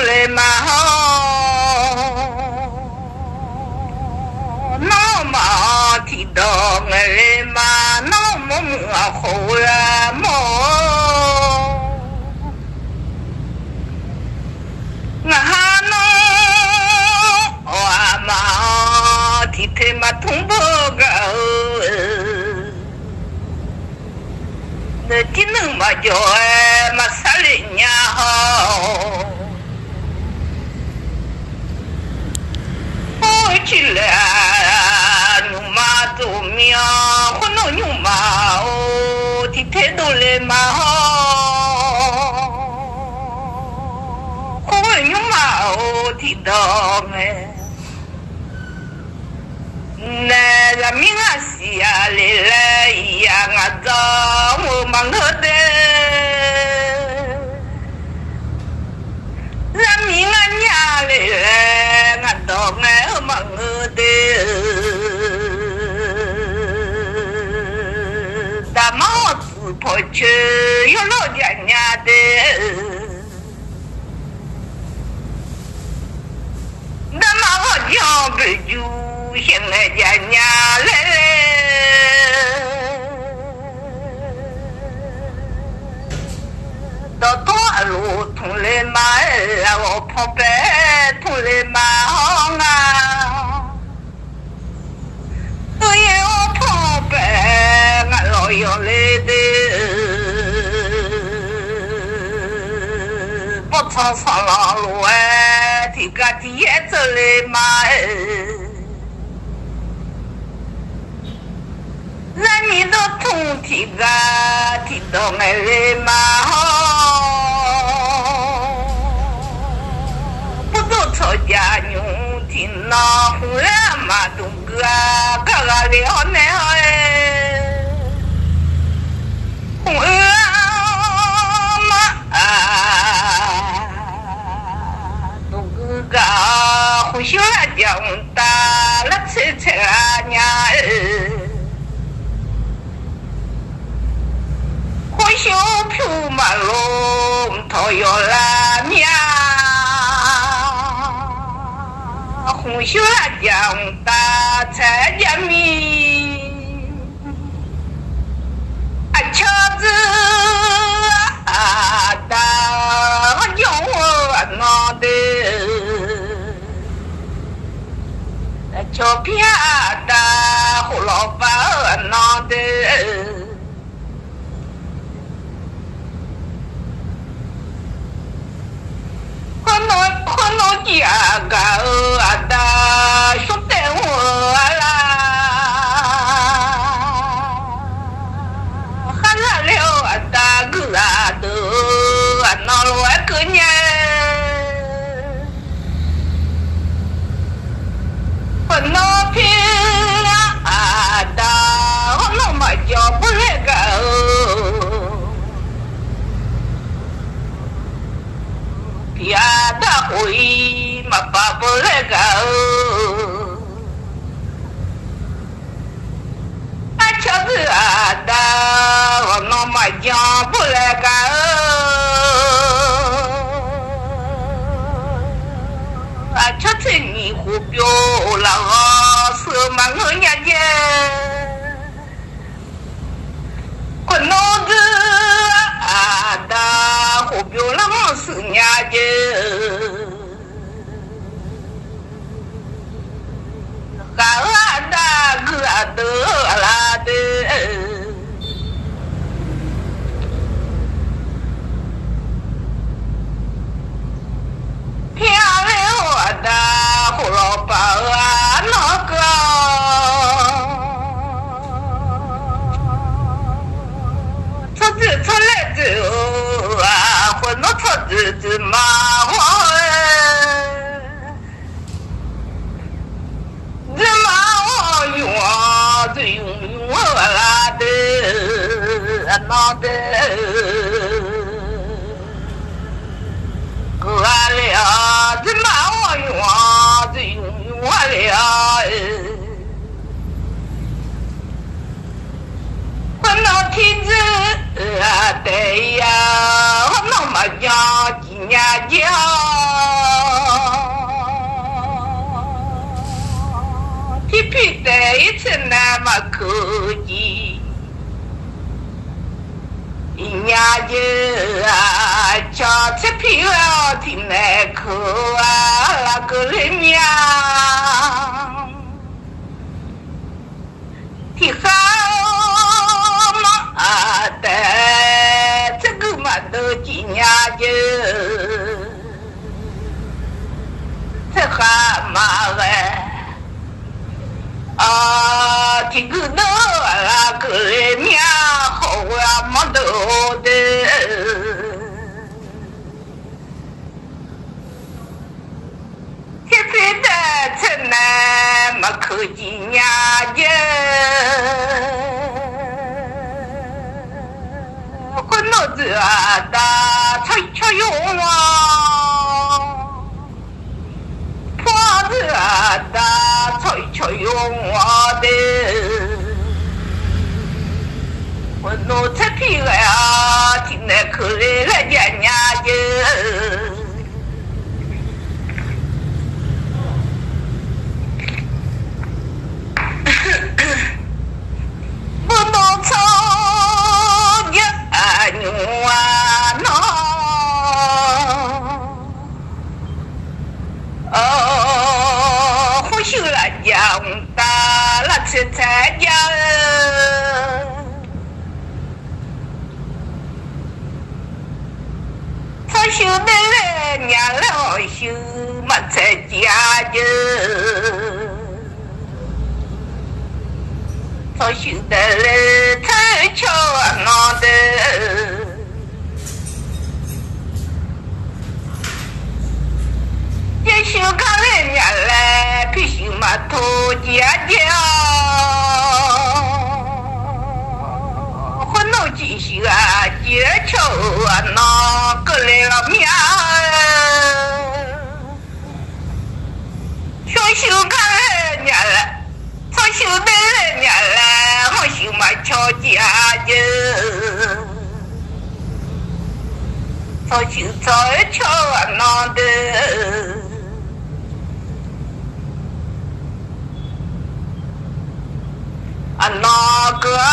来嘛好，那么提到我来嘛，那么好了么？我哈侬哇嘛提提嘛通不个，那技能嘛叫嘛啥嘞呀好？起来，牛马做苗，我弄牛马哦，提提都来嘛好，我牛马哦提到哎，那个命啊西啊来来呀啊走，我忙活的。人民啊nhà嘞，俺到俺忙的，大毛子跑去有老家家的，大毛讲不就现在家家嘞。到多路通来嘛，我旁边通来嘛好啊，我也我旁边俺老要来的，不常上老路哎，提个地也走来嘛，人民都通提个提到俺来嘛好。吵架牛听那红了嘛东哥哥哥的好难哎，红了嘛东哥哥红小辣椒大了吃吃呀红小票马龙头要拉面。红小辣椒大菜家米，茄子大叫我拿的，椒片大胡萝卜拿的。可能家个的兄弟我啦，喊了大个的闹了个年，我闹平的我闹嘛叫不来个。呀，大会嘛把不来个，瞧子的我那么讲不来个，瞧子你胡标了我是嘛我伢家，我脑子的胡标了我是伢家。的啦的，漂亮我的胡萝卜啊那个，车子出来走啊，混到车子马花最用我啦的那的，哥俩这马我用最用我了，我那天子对呀，我那么讲几年家。一次那么可以。一年就啊，叫这皮了挺来口啊，那个人命，挺好嘛的，这个嘛都几年就，这还嘛个。啊，这个都那个面好啊，没得的。现在的城南没看见伢子，我脑子啊大，才吃用啊。花子啊大，才吃用我的。我弄出皮来啊，进来口来了娘娘子。我弄出呀牛啊喏。哦，胡修了讲大了吃菜家，他修的了娘老修嘛在家着，他修的了才巧闹的。也许看人家来，必须嘛偷家家，我弄继续啊，接球啊，那个来了面，小修看人家来，他修的人家来，我修嘛瞧家家。他修早瞧啊，那的。啊，那个啊，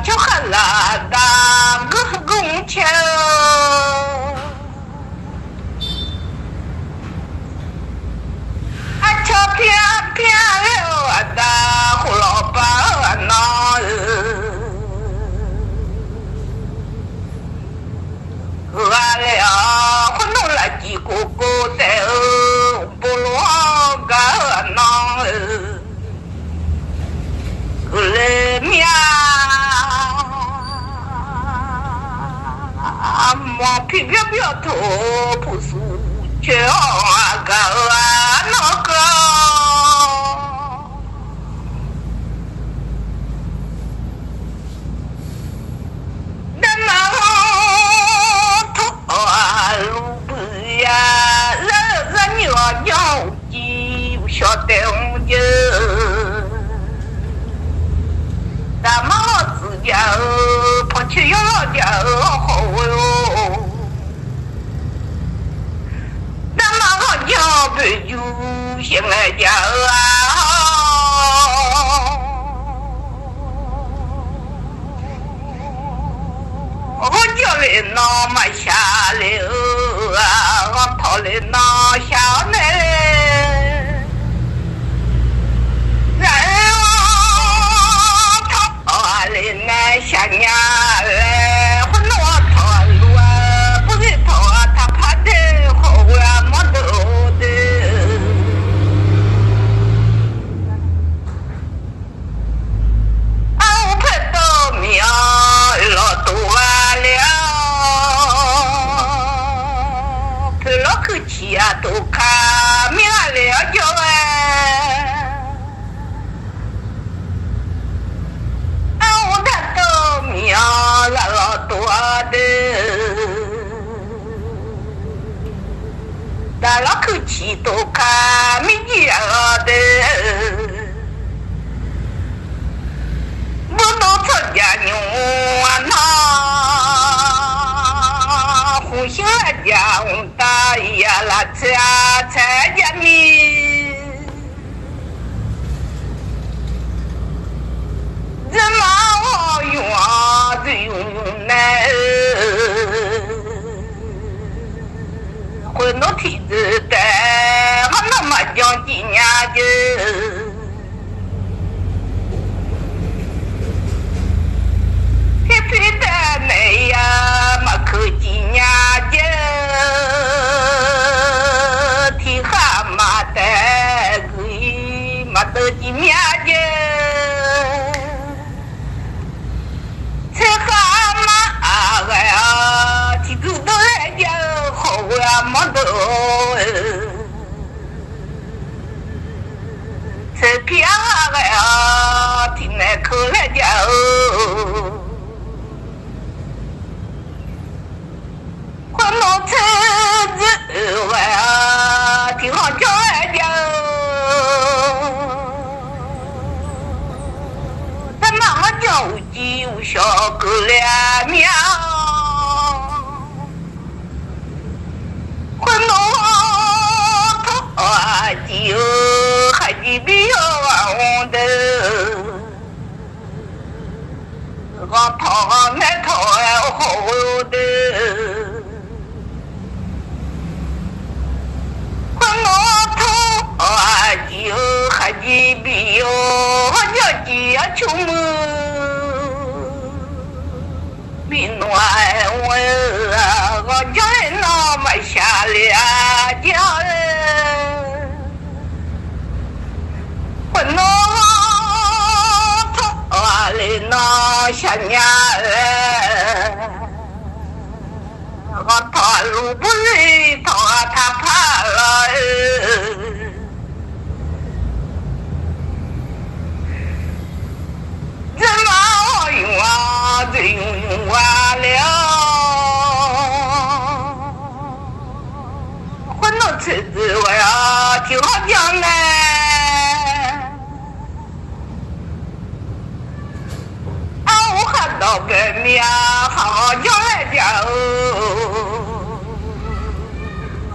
就很拉当个工钱，啊，瞧偏偏了啊，大胡老板啊，那完了，我弄了几个个在不落个那个人面，毛皮表表头不是叫个那个。晓得我就，咱们自家跑去养老家好哟，咱们好家不就现在家啊，我叫你那么下流啊，我讨你那下来。下年来，我弄套路啊，不是套啊，他怕的好啊，没得的。啊，我怕到命老多了，怕老口气啊，都看命了叫哎。命了老多的，打了口气都看没见的，我都参加牛啊那，互相讲大呀啦参加你。个了苗，混弄他就还是比较玩的，我他那他好的，混弄他就还是比较我就要出门。民外我叫人那么下了家人，我那他来那下家人，我他路不累他怕了。怎么用啊？这用完了，混弄车子我要挺好讲呢。啊，我看到外面好好讲来讲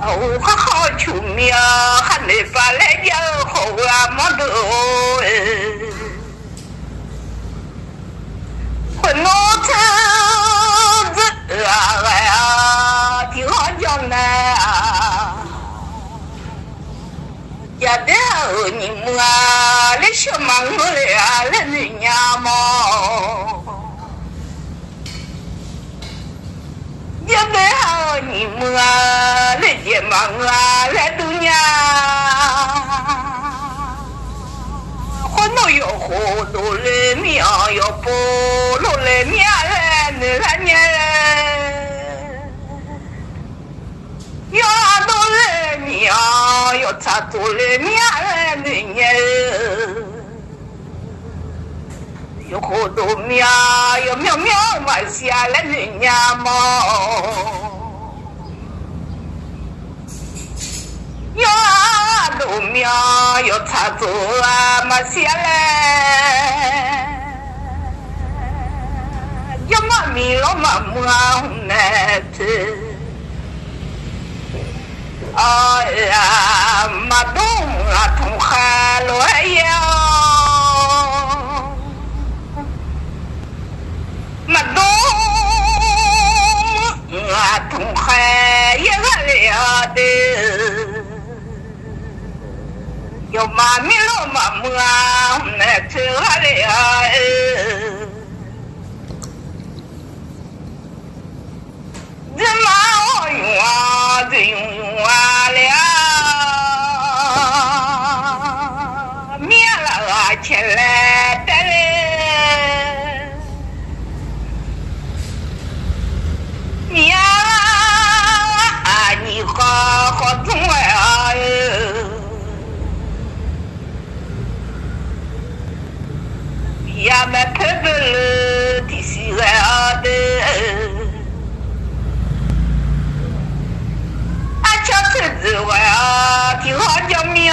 哦，我还好出名，还没法来讲好啊么多。混弄车子啊，挺好讲的啊。家的你们啊，来小忙我来来人家嘛。家的你们啊，来接忙啊，来度娘。混弄有好多人命有不。来面人，你看你，有多人命，有差多人面人的人，有好多命，有苗苗嘛下来人家嘛，有多命，有差多嘛下来。要么米了嘛么那子，哎呀，嘛东啊同海来呀，嘛东啊同海也来的，要嘛米了嘛么那子来呀。怎么用啊？这用啊了，灭了啊，起来的嘞，灭啊，你好好重啊！呀，那特别了，提起来的。车子我呀，挺好讲命，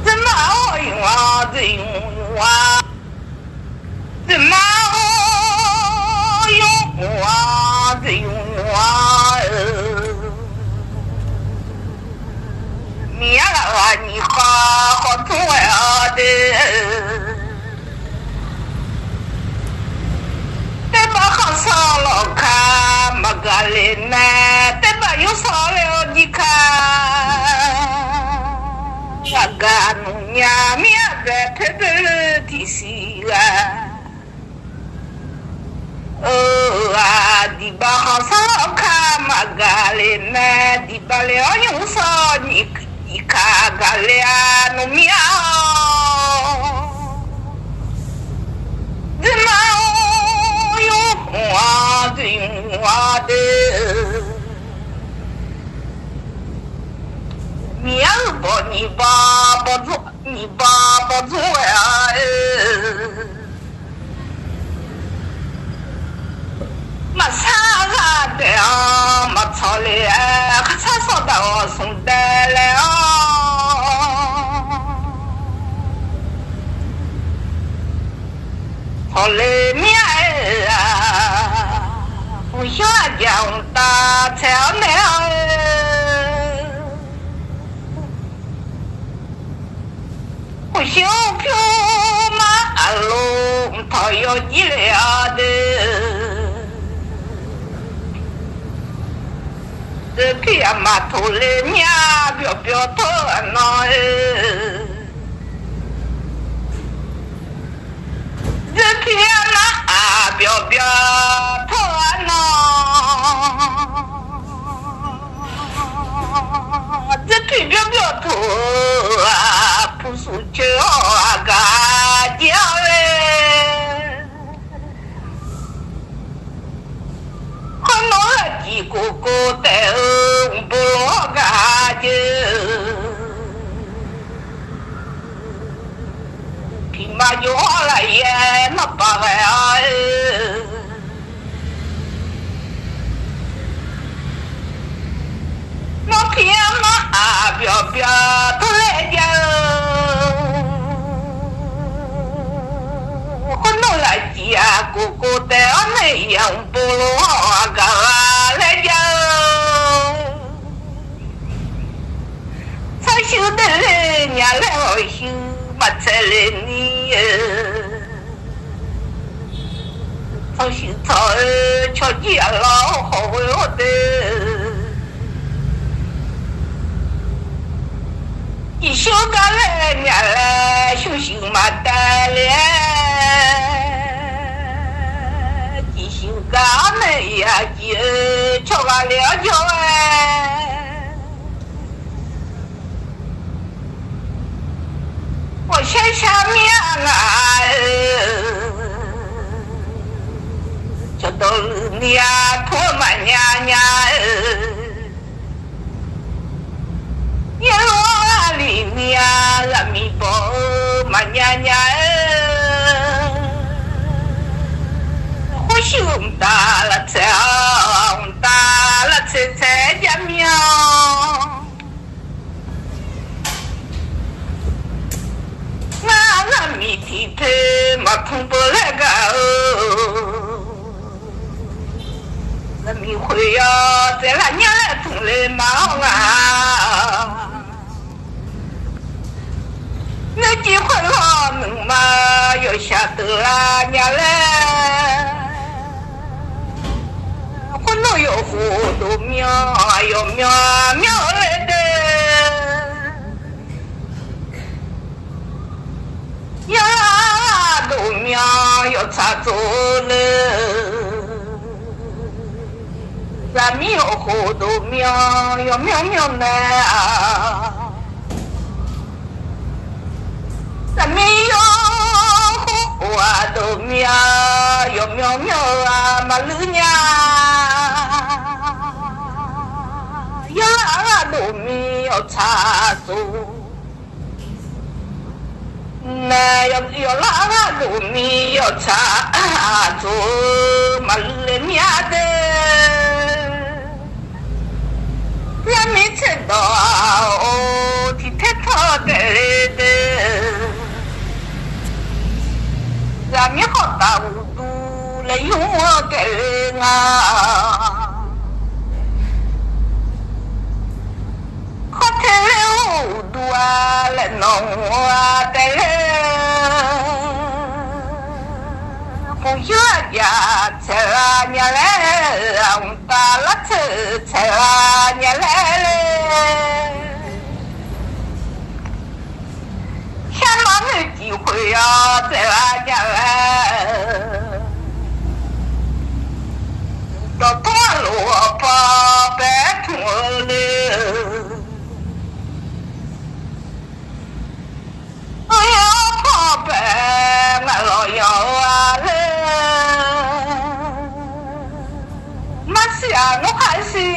怎么好用啊？这用啊？怎么好用啊？这用啊？命了啊，你好好重要的。上了看么个人呢？对吧？又上了你看，那个农家面在特别的西啊，啊，你把好上了看么个人呢？你把了又上你看个了农民怎么？我的我的，你要不你爸不做，你爸不做呀？马啥个的啊？马操嘞，可啥说的我送的了。好嘞面儿啊，不想讲大桥了。不想飘马路，他要一了的。这片马头嘞面标标头那这片马标标头那，这片标标头啊，不是叫啊个叫嘞，可能了几个个的不落个就。mà vô lại nó bà về nó kia nó biểu biểu tôi lấy cho con nó lại chị cô téo này dòng bồ lúa cả lấy cho sao siêu để nhà lấy hồi siêu mặt sẽ lên đi sao siêu thôi cho chị lo hồi hốt chị siêu cả lên nhà là siêu siêu mặt ta lên chị siêu cả này chị cho cả léo cho我身上面啊，这都你呀，托满娘娘，一路里面阿弥陀满娘娘，我胸大了才大了才家苗。mi thi thế mà không bơ lại cả là mi khuya sẽ là nhớ thằng lên máu à nếu chỉ khuya lo mình mà rồi xa từ là nhà lên khuya nó yo hồ đồ miêu yo miêu miêu lên呀，都苗要插走了，咱苗好多苗要苗苗呢，咱苗好啊都苗要苗苗啊马路呀，呀都苗插走。那要拉路米要插住马路面的，咱没吃到哦，天天讨的的，咱没好大无度来用我的啊。dua lenong tele punya ya celanya le ông ta lát celanya le xem món gì khuya celanya le đó thua lúa pa bé thua le nó khai si